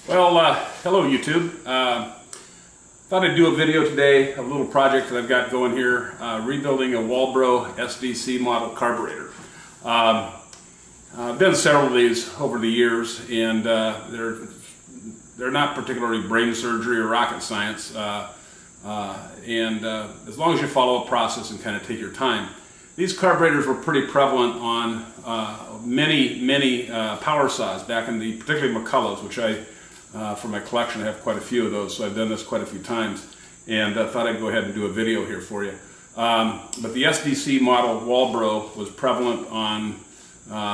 Well, hello YouTube. Thought I'd do a video today, a little project that I've got going here, rebuilding a Walbro SDC model carburetor. I've done several of these over the years, and they're not particularly brain surgery or rocket science, and as long as you follow a process and kind of take your time. These carburetors were pretty prevalent on many power saws back in the, particularly McCulloch's, which for my collection I have quite a few of those, so I've done this quite a few times, and I thought I'd go ahead and do a video here for you. But the SDC model Walbro was prevalent on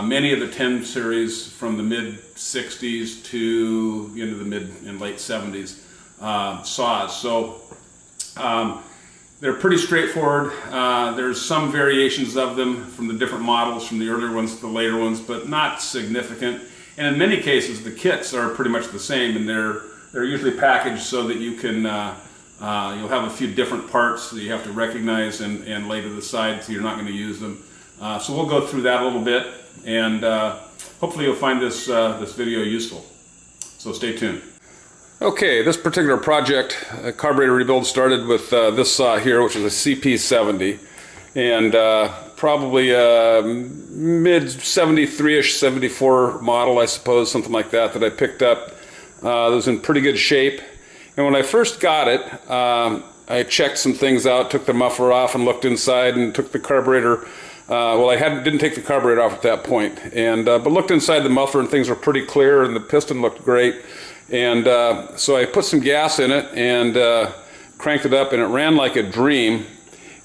many of the 10 series from the mid-60s to into the mid and late 70s saws. So they're pretty straightforward. There's some variations of them from the different models, from the earlier ones to the later ones, but not significant. And in many cases, the kits are pretty much the same, and they're usually packaged so that you can you'll have a few different parts that you have to recognize and lay to the side, so you're not going to use them. So we'll go through that a little bit, and hopefully you'll find this this video useful. So stay tuned. Okay, this particular project, carburetor rebuild, started with this saw here, which is a CP70, and probably mid 73-ish, 74 model, I suppose, something like that, that I picked up. It was in pretty good shape, and when I first got it, I checked some things out, took the muffler off and looked inside, and took the carburetor. Well, I didn't take the carburetor off at that point, and but looked inside the muffler and things were pretty clear, and the piston looked great. And so I put some gas in it and cranked it up, and it ran like a dream.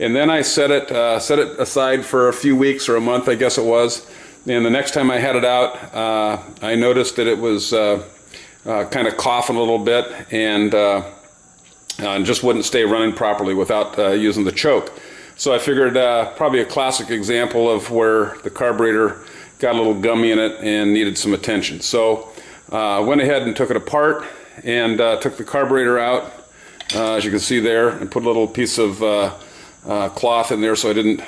And then I set it aside for a few weeks or a month, I guess it was. And the next time I had it out, I noticed that it was kind of coughing a little bit, and just wouldn't stay running properly without using the choke. So I figured probably a classic example of where the carburetor got a little gummy in it and needed some attention. So I went ahead and took it apart and took the carburetor out, as you can see there, and put a little piece of cloth in there so I didn't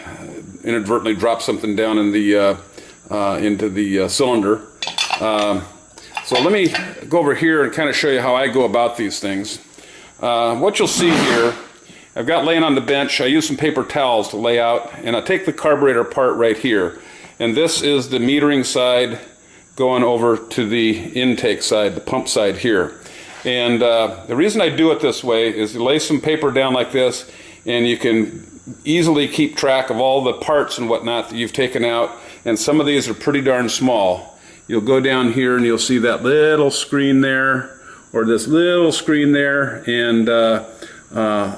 inadvertently drop something down in the into the cylinder. So let me go over here and kind of show you how I go about these things. What you'll see here, I've got laying on the bench, I use some paper towels to lay out, and I take the carburetor apart right here. And this is the metering side going over to the intake side, the pump side here. And the reason I do it this way is you lay some paper down like this, and you can easily keep track of all the parts and whatnot that you've taken out, and some of these are pretty darn small. You'll go down here and you'll see that little screen there, or this little screen there, and a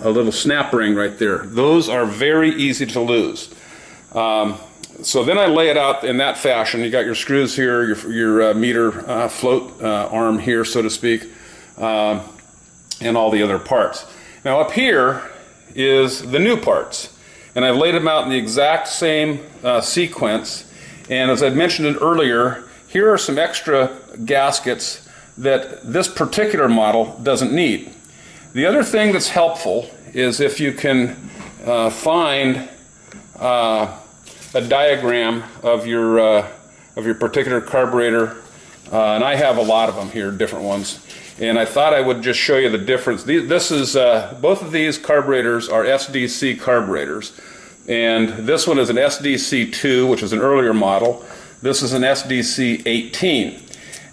little snap ring right there. Those are very easy to lose. So then I lay it out in that fashion. You got your screws here, your meter float arm here, so to speak, and all the other parts. Now up here is the new parts, and I've laid them out in the exact same sequence. And as I mentioned earlier, here are some extra gaskets that this particular model doesn't need. The other thing that's helpful is if you can find a diagram of your particular carburetor, and I have a lot of them here, different ones, and I thought I would just show you the difference. Both of these carburetors are SDC carburetors, and this one is an SDC2, which is an earlier model. This is an SDC18,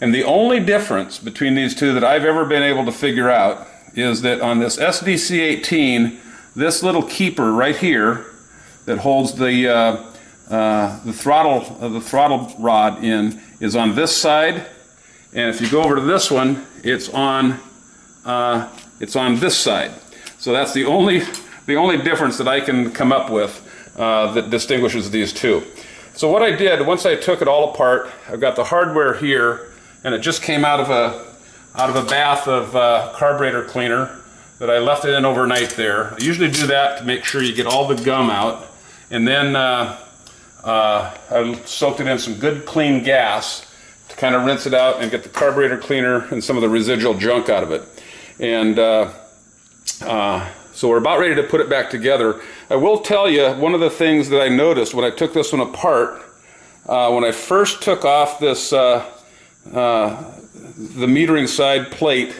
and the only difference between these two that I've ever been able to figure out is that on this SDC18, this little keeper right here that holds the throttle rod in is on this side, and if you go over to this one, it's on this side. So that's the only difference that I can come up with that distinguishes these two. So what I did, once I took it all apart, I've got the hardware here, and it just came out of a bath of carburetor cleaner that I left it in overnight there. I usually do that to make sure you get all the gum out, and then I soaked it in some good clean gas to kind of rinse it out and get the carburetor cleaner and some of the residual junk out of it. And so we're about ready to put it back together. I will tell you, one of the things that I noticed when I took this one apart, when I first took off this the metering side plate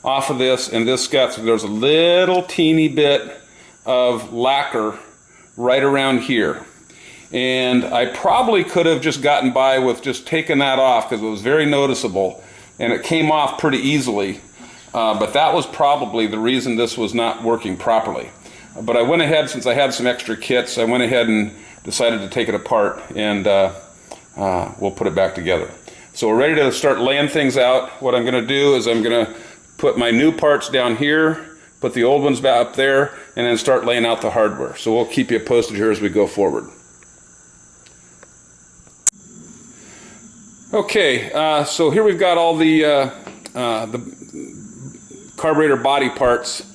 off of this, and there's a little teeny bit of lacquer right around here. And I probably could have just gotten by with just taking that off because it was very noticeable and it came off pretty easily. But that was probably the reason this was not working properly. But I went ahead, since I had some extra kits, I went ahead and decided to take it apart, and we'll put it back together. So we're ready to start laying things out. What I'm going to do is I'm going to put my new parts down here, put the old ones back up there, and then start laying out the hardware. So we'll keep you posted here as we go forward. Okay, so here we've got all the carburetor body parts,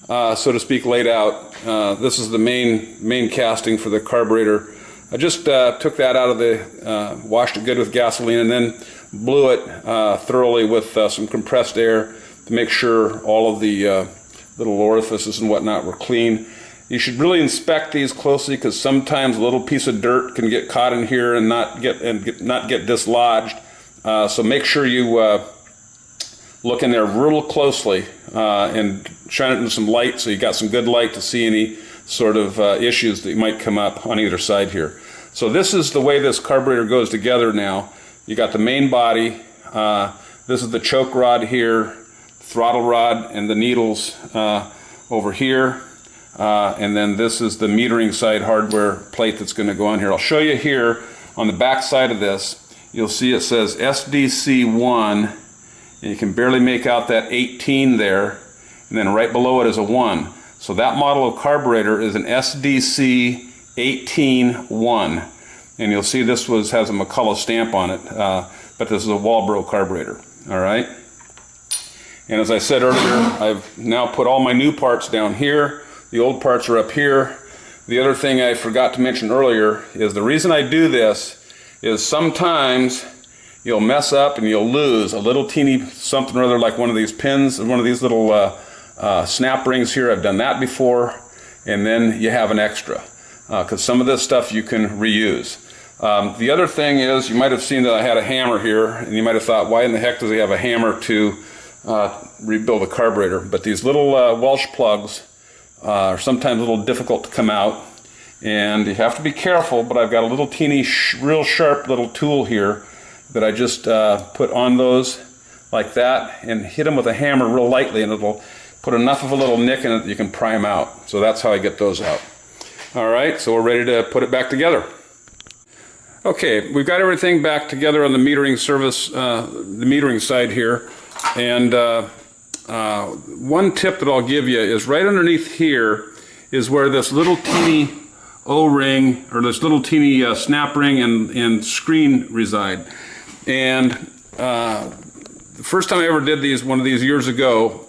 so to speak, laid out. This is the main casting for the carburetor. I just took that out of the, washed it good with gasoline, and then blew it thoroughly with some compressed air to make sure all of the little orifices and whatnot were clean. You should really inspect these closely because sometimes a little piece of dirt can get caught in here and not get dislodged. So make sure you look in there real closely and shine it in some light so you got some good light to see any sort of issues that might come up on either side here. So this is the way this carburetor goes together now. You got the main body. This is the choke rod here, throttle rod, and the needles over here. And then this is the metering side hardware plate that's going to go on here. I'll show you here on the back side of this. You'll see it says SDC1, and you can barely make out that 18 there, and then right below it is a 1. So that model of carburetor is an SDC 18-1, and you'll see this has a McCulloch stamp on it, but this is a Walbro carburetor. All right. And as I said earlier, I've now put all my new parts down here. The old parts are up here. The other thing I forgot to mention earlier is the reason I do this is sometimes you'll mess up and you'll lose a little teeny something or other, like one of these pins, one of these little snap rings here. I've done that before, and then you have an extra because some of this stuff you can reuse. The other thing is, you might have seen that I had a hammer here, and you might have thought, why in the heck does he have a hammer to rebuild a carburetor? But these little Welsh plugs are sometimes a little difficult to come out, and you have to be careful. But I've got a little teeny, real sharp little tool here that I just put on those like that and hit them with a hammer real lightly, and it'll put enough of a little nick in it that you can pry them out. So that's how I get those out. All right, so we're ready to put it back together. Okay, we've got everything back together on the metering service, the metering side here, and one tip that I'll give you is right underneath here is where this little teeny O-ring, or this little teeny snap ring and screen reside. And the first time I ever did one of these years ago,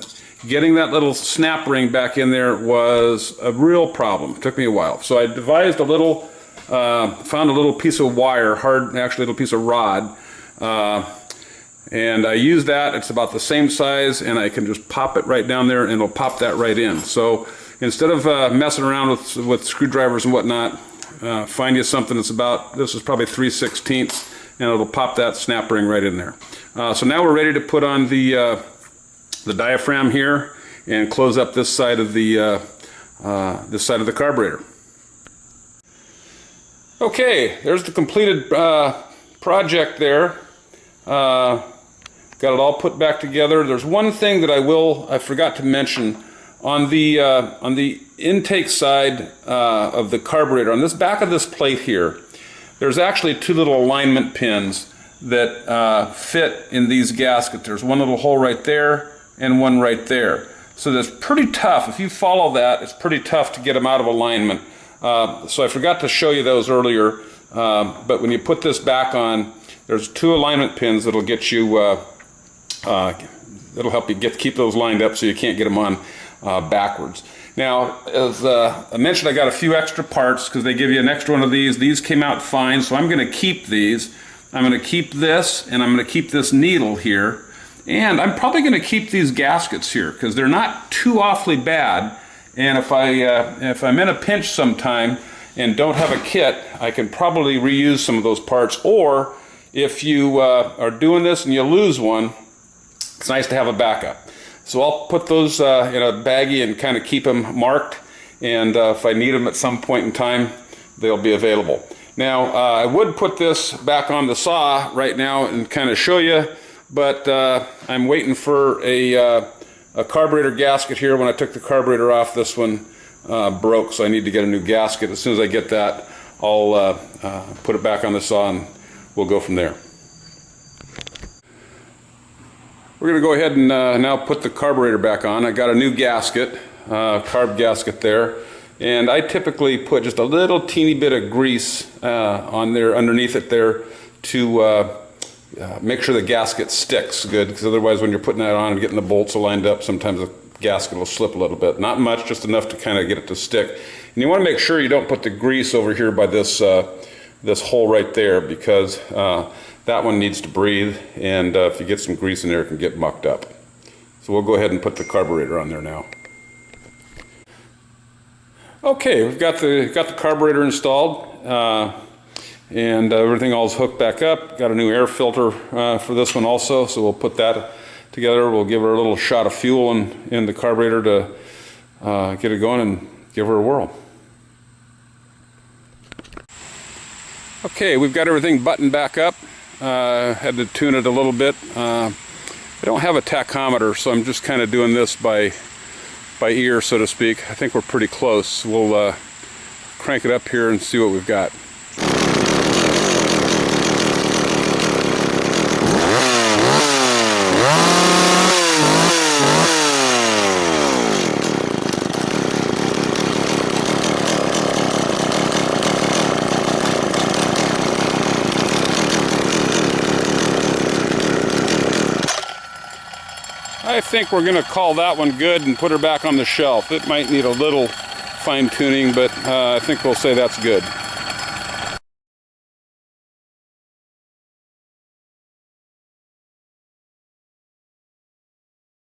getting that little snap ring back in there was a real problem. It took me a while. So I devised found a little piece of wire, actually a little piece of rod, and I use that. It's about the same size, and I can just pop it right down there, and it'll pop that right in. So instead of messing around with screwdrivers and whatnot, find you something that's this is probably 3/16, and it'll pop that snap ring right in there. So now we're ready to put on the diaphragm here and close up this side of the carburetor. Okay, there's the completed project there. Got it all put back together. There's one thing that I forgot to mention on the intake side of the carburetor. On this back of this plate here, there's actually two little alignment pins that fit in these gaskets. There's one little hole right there and one right there. So that's pretty tough. If you follow that, it's pretty tough to get them out of alignment. So I forgot to show you those earlier, but when you put this back on, there's two alignment pins that'll get you, that'll help you keep those lined up so you can't get them on backwards. Now, as I mentioned, I got a few extra parts because they give you an extra one of these. These came out fine, so I'm going to keep these. I'm going to keep this, and I'm going to keep this needle here, and I'm probably going to keep these gaskets here because they're not too awfully bad. And if I'm in a pinch sometime and don't have a kit, I can probably reuse some of those parts. Or if you are doing this and you lose one, it's nice to have a backup. So I'll put those in a baggie and kind of keep them marked, and if I need them at some point in time, they'll be available. Now, I would put this back on the saw right now and kind of show you, but I'm waiting for a carburetor gasket here. When I took the carburetor off, this one broke, so I need to get a new gasket. As soon as I get that, I'll put it back on the saw and we'll go from there. We're going to go ahead and now put the carburetor back on. I got a new gasket, carb gasket there. And I typically put just a little teeny bit of grease on there, underneath it there, to make sure the gasket sticks good, because otherwise when you're putting that on and getting the bolts lined up, sometimes the gasket will slip a little bit. Not much, just enough to kind of get it to stick. And you want to make sure you don't put the grease over here by this, this hole right there, because that one needs to breathe, and if you get some grease in there, it can get mucked up. So we'll go ahead and put the carburetor on there now. Okay, we've got the carburetor installed, and everything all is hooked back up. Got a new air filter for this one also, so we'll put that together. We'll give her a little shot of fuel in the carburetor to get it going and give her a whirl. Okay, we've got everything buttoned back up. Had to tune it a little bit. I don't have a tachometer, so I'm just kind of doing this by ear, so to speak. I think we're pretty close. We'll crank it up here and see what we've got. I think we're going to call that one good and put her back on the shelf. It might need a little fine tuning, but I think we'll say that's good.